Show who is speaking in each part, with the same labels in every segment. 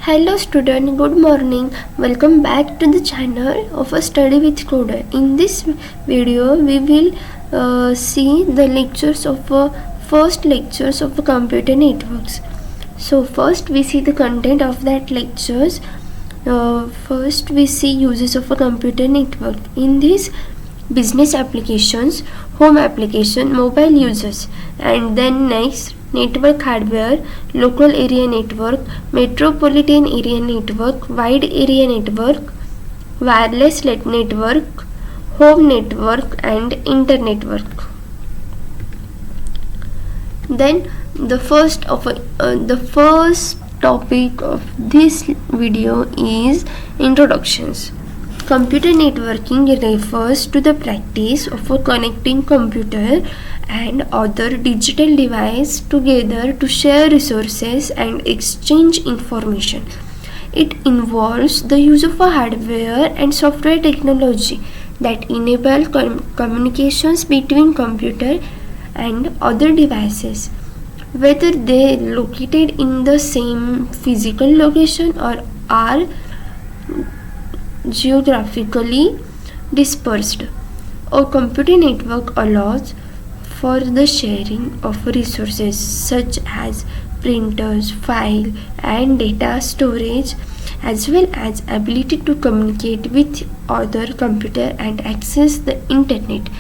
Speaker 1: Hello student, good morning. Welcome back to the channel of a study with coder. In this video, we will see the lectures of first lectures of computer networks. So first we see the content of that lectures. First we see uses of a computer network. In this, business applications, home application, mobile users, and then next network hardware, local area network, metropolitan area network, wide area network, wireless network, home network, and internetwork. Then the first topic of this video is introductions. Computer networking refers to the practice of connecting computer and other digital devices together to share resources and exchange information. It involves the use of hardware and software technology that enable communications between computer and other devices, whether they are located in the same physical location or are geographically dispersed. A computer network allows for the sharing of resources such as printers, file and data storage, as well as ability to communicate with other computer and access the internet.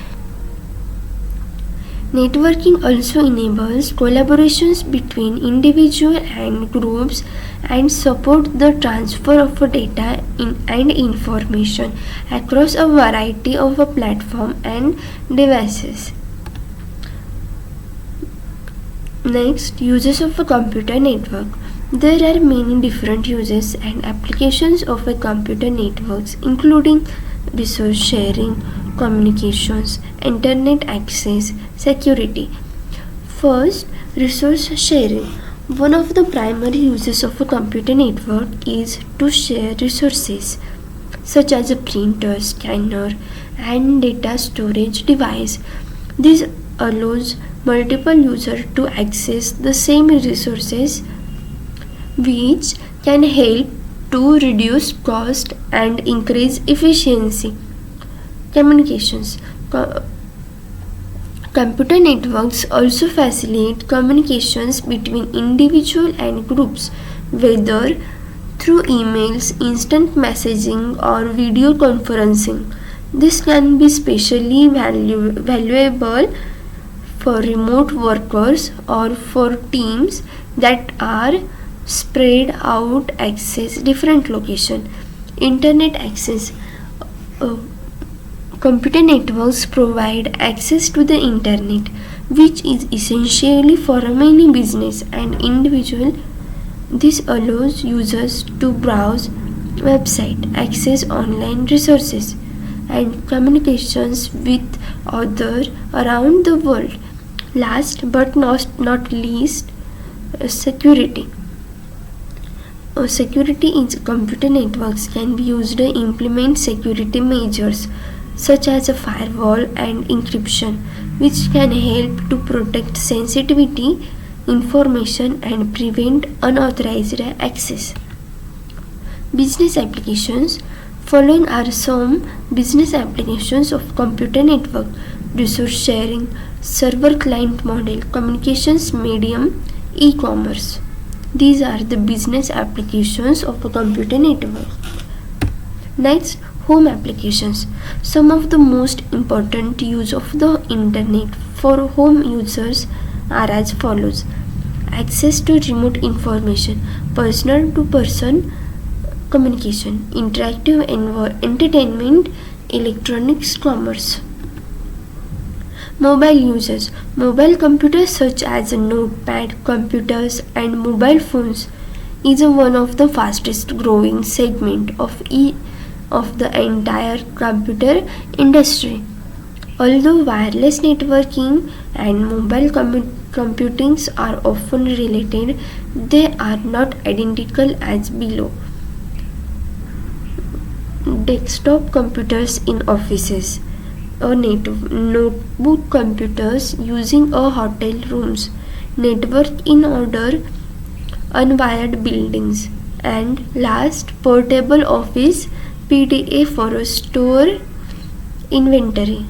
Speaker 1: Networking also enables collaborations between individuals and groups and support the transfer of data and information across a variety of platforms and devices. Next, uses of a computer network. There are many different uses and applications of a computer networks, including resource sharing, communications, internet access, security. First, resource sharing. One of the primary uses of a computer network is to share resources such as a printer, scanner, and data storage device. This allows multiple users to access the same resources, which can help to reduce cost and increase efficiency. Communications. Computer networks also facilitate communications between individuals and groups, whether through emails, instant messaging, or video conferencing. This can be especially valuable for remote workers or for teams that are spread out access different locations. Internet access. Computer networks provide access to the internet, which is essentially for many business and individuals. This allows users to browse websites, access online resources, and communications with others around the world. Last but not least, security. Security in computer networks can be used to implement security measures such as a firewall and encryption, which can help to protect sensitivity information and prevent unauthorized access. Business applications. Following are some business applications of computer network: resource sharing, server client model, communications medium, e-commerce. These are the business applications of a computer network. Next, home applications. Some of the most important use of the internet for home users are as follows: access to remote information, person to person communication, interactive entertainment, electronics commerce. Mobile users. Mobile computers such as notepad computers and mobile phones is one of the fastest growing segment of the entire computer industry. Although wireless networking and mobile computing are often related, they are not identical as below. Desktop computers in offices. Notebook computers using a hotel rooms, network in order unwired buildings, And last, portable office PDA for a store inventory.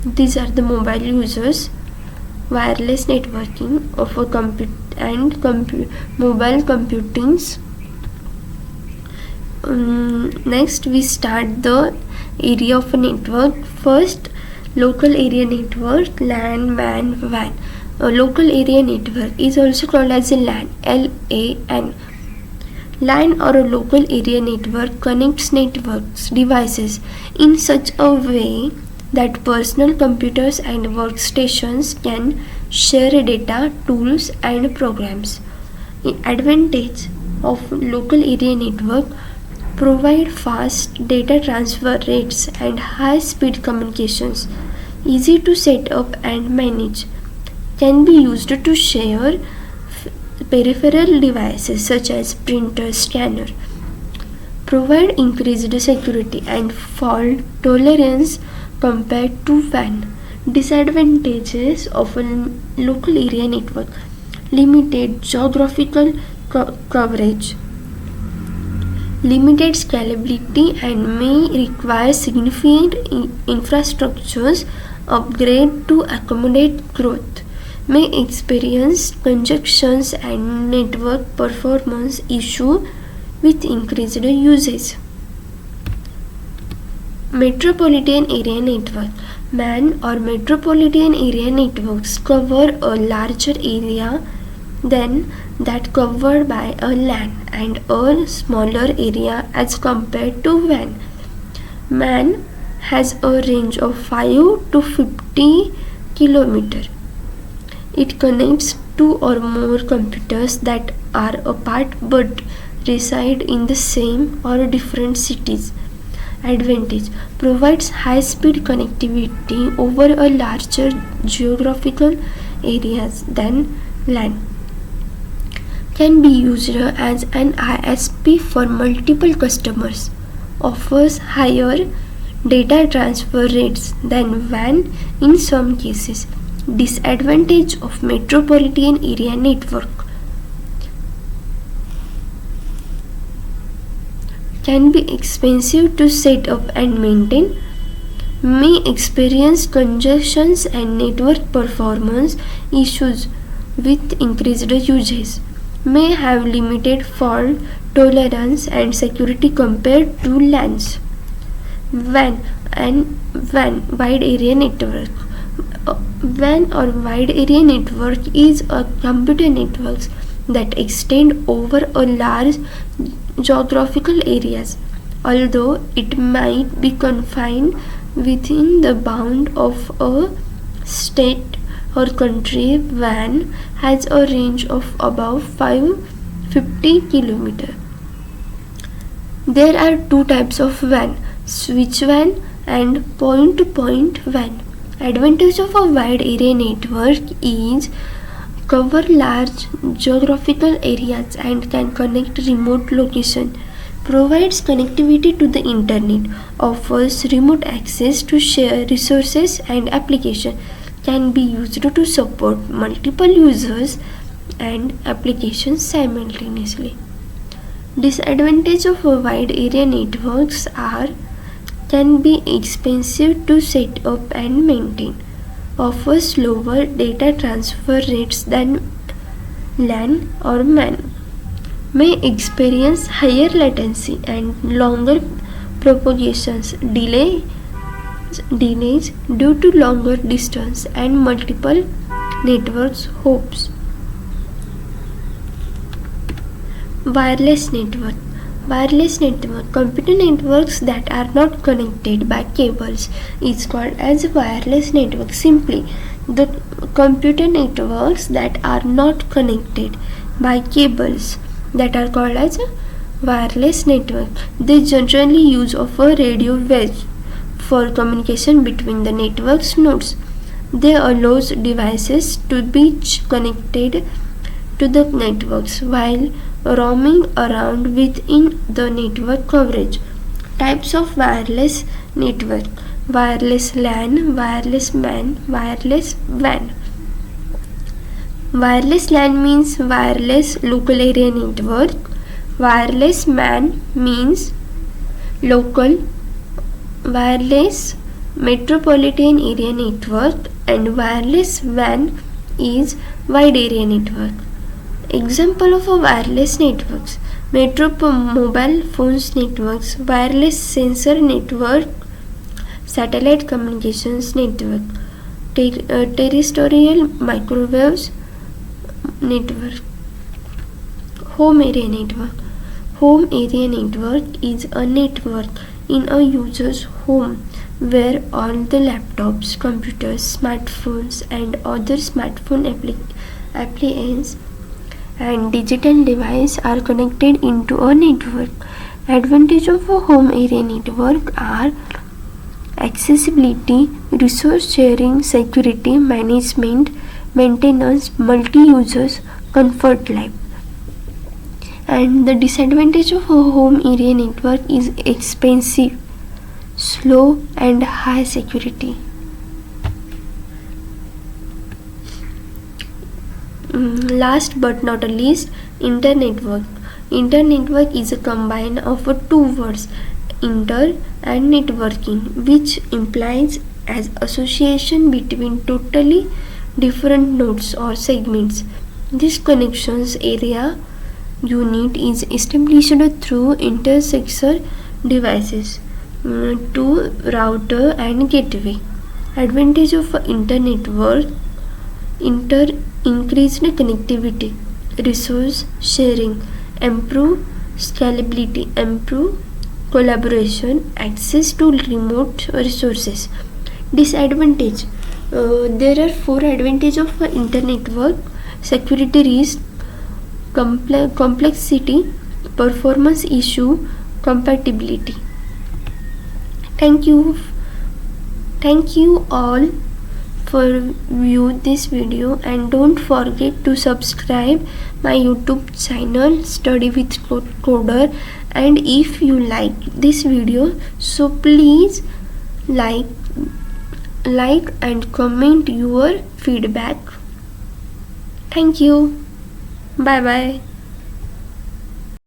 Speaker 1: These are the mobile users. Wireless networking of a mobile computings. Next we start the area of a network. First, local area network, LAN, WAN. A local area network is also called as a LAN, LAN. LAN or a local area network connects networks devices in such a way that personal computers and workstations can share data, tools and programs. The advantage of local area network: provide fast data transfer rates and high speed communications, easy to set up and manage, can be used to share peripheral devices such as printer, scanner, provide increased security and fault tolerance compared to WAN. Disadvantages of a local area network: limited geographical coverage, limited scalability and may require significant infrastructures upgrade to accommodate growth, may experience congestions and network performance issue with increased usage. Metropolitan Area Network. MAN or Metropolitan Area Networks cover a larger area than that covered by a LAN and a smaller area as compared to WAN. MAN has a range of 5 to 50 km. It connects two or more computers that are apart but reside in the same or different cities. Advantage: provides high speed connectivity over a larger geographical areas than LAN. Can be used as an ISP for multiple customers. Offers higher data transfer rates than WAN in some cases. Disadvantage of Metropolitan Area Network: can be expensive to set up and maintain, may experience congestions and network performance issues with increased usage, may have limited fault tolerance and security compared to LANs. WAN wide area network. WAN or wide area network is a computer networks that extend over a large geographical areas. Although it might be confined within the bound of a state or country, WAN has a range of about 550 km. There are two types of WAN: switch WAN and point-to-point WAN. Advantage of a wide area network is cover large geographical areas and can connect remote location, provides connectivity to the internet, offers remote access to share resources and application, can be used to support multiple users and applications simultaneously. Disadvantage of a wide area networks are: can be expensive to set up and maintain, offers lower data transfer rates than LAN or MAN, may experience higher latency and longer propagations delays due to longer distance and multiple network hops. Wireless network. Wireless network. Computer networks that are not connected by cables is called as wireless network. Simply, the computer networks that are not connected by cables that are called as a wireless network. They generally use of a radio wave for communication between the network's nodes. They allows devices to be connected to the networks while roaming around within the network coverage. Types of wireless network: wireless LAN, wireless MAN, wireless WAN. Wireless LAN means wireless local area network. Wireless MAN means local wireless Metropolitan Area Network, and wireless WAN is wide area network. Example of a wireless networks: mobile phones networks, wireless sensor network, satellite communications network, terrestrial microwaves network. Home area network. Home area network is a network in a user's home where all the laptops, computers, smartphones, and other smartphone appliances and digital devices are connected into a network. Advantage of a home area network are accessibility, resource sharing, security, management, maintenance, multi-users, comfort life. And the disadvantage of a home area network is expensive, slow, and high security. Last but not least, Internetwork. Internetwork is a combine of two words, inter and networking, which implies as association between totally different nodes or segments. This connections area unit is established through intersector devices to router and gateway. Advantage of Internetwork: increased connectivity, resource sharing, improve scalability, improve collaboration, access to remote resources. Disadvantage: there are four advantages of Internetwork: security risk, complexity, performance issue, compatibility. Thank you all for view this video, and don't forget to subscribe my YouTube channel Study with Coder. And if you like this video, so please like and comment your feedback. Thank you. Bye bye.